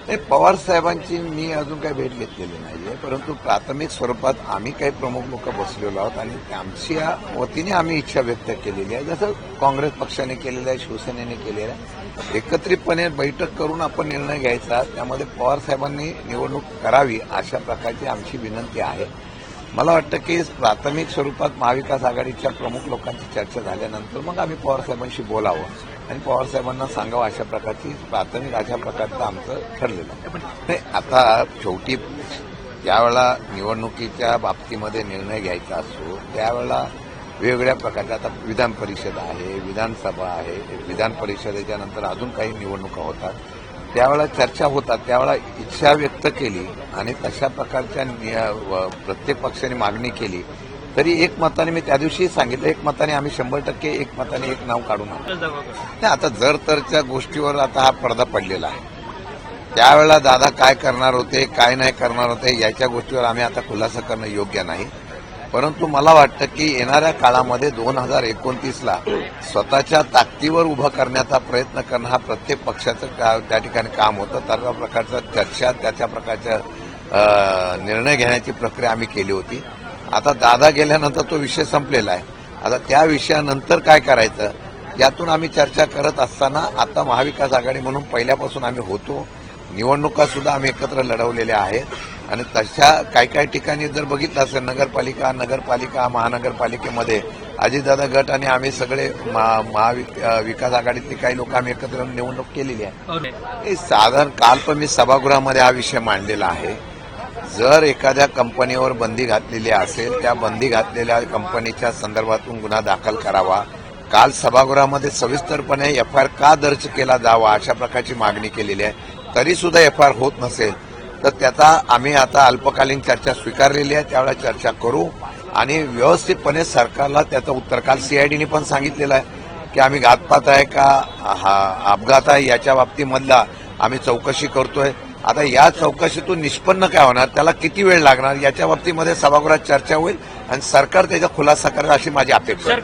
नाही, पवार साहेबांची मी अजून काही भेट घेतलेली नाहीये, परंतु प्राथमिक स्वरूपात आम्ही काही प्रमुख लोक बसलेलो आहोत आणि आमच्या वतीने आम्ही इच्छा व्यक्त केलेली आहे, जसं काँग्रेस पक्षाने केलेलं आहे, शिवसेनेने केलेलं आहे. एकत्रितपणे बैठक करून आपण निर्णय घ्यायचा, त्यामध्ये पवार साहेबांनी निवडणूक करावी अशा प्रकारची आमची विनंती आहे. मला वाटतं की प्राथमिक स्वरूपात महाविकास आघाडीच्या प्रमुख लोकांची चर्चा झाल्यानंतर मग आम्ही पवार साहेबांशी बोलावं आणि पवार साहेबांना सांगावं, अशा प्रकारची प्राथमिक अशा प्रकारचं आमचं ठरलेलं आहे. नाही, आता शेवटी ज्यावेळेला निवडणुकीच्या बाबतीमध्ये निर्णय घ्यायचा असतो त्यावेळेला वेगवेगळ्या प्रकारचे, आता विधान परिषद आहे, विधानसभा आहे, विधान परिषदेच्या नंतर अजून काही निवडणुका होतात, त्यावेळेला चर्चा होतात, त्यावेळेला इच्छा व्यक्त केली आणि तशा प्रकारच्या प्रत्येक पक्षाने मागणी केली तरी एकमताने, मी त्या दिवशी सांगितलं, एकमताने आम्ही 100% एकमताने एक नाव काढून आणू. नाही, आता जर तरच्या गोष्टीवर आता हा पडदा पडलेला आहे. त्यावेळेला दादा काय करणार होते, काय नाही करणार होते, याच्या गोष्टीवर आम्ही आता खुलासा करणं योग्य नाही. परंतु मला वाटतं की येणाऱ्या काळामध्ये 2029ला स्वतःच्या ताकदीवर उभं करण्याचा प्रयत्न करणं हा प्रत्येक पक्षाचं त्या ठिकाणी काम होतं. त्या प्रकारचा चर्चा, त्याच्या प्रकारच्या निर्णय घेण्याची प्रक्रिया आम्ही केली होती. आता दादा गेल्यानंतर तो विषय संपलेला आहे. आता त्या विषयानंतर काय करायचं यातून आम्ही चर्चा करत असताना आता महाविकास आघाडी म्हणून पहिल्यापासून आम्ही होतो, निवडणुका सुद्धा आम्ही एकत्र लढवलेल्या आहेत आणि तशा काही ठिकाणी जर बघितलं असेल, नगरपालिका महानगरपालिकेमध्ये अजितदादा गट आणि आम्ही सगळे महाविकास आघाडीतले काही लोक आम्ही एकत्र निवडणूक केलेली आहे. साधारण काल पण मी सभागृहामध्ये हा विषय मांडलेला आहे. जर एखाद्या कंपनीवर बंदी घातलेली असेल, त्या बंदी घातलेल्या कंपनीच्या संदर्भातून गुन्हा दाखल करावा. काल सभागृहामध्ये सविस्तरपणे एफआयआर का दर्ज केला जावा अशा प्रकारची मागणी केलेली आहे. तरी सुद्धा एफआयआर होत नसेल तर त्याचा आम्ही आता अल्पकालीन चर्चा स्वीकारलेली आहे, त्यावेळेला चर्चा करू आणि व्यवस्थितपणे सरकारला त्याचं उत्तर. काल सीआयडीने पण सांगितलेलं आहे की आम्ही घातपात आहे का अपघात आहे याच्या बाबतीमधला आम्ही चौकशी करतोय. आता या चौकशीतून निष्पन्न काय होणार, त्याला किती वेळ लागणार, याच्या बाबतीमध्ये सभागृहात चर्चा होईल आणि सरकार त्याचा खुलासा करेल अशी माझी अपेक्षा आहे.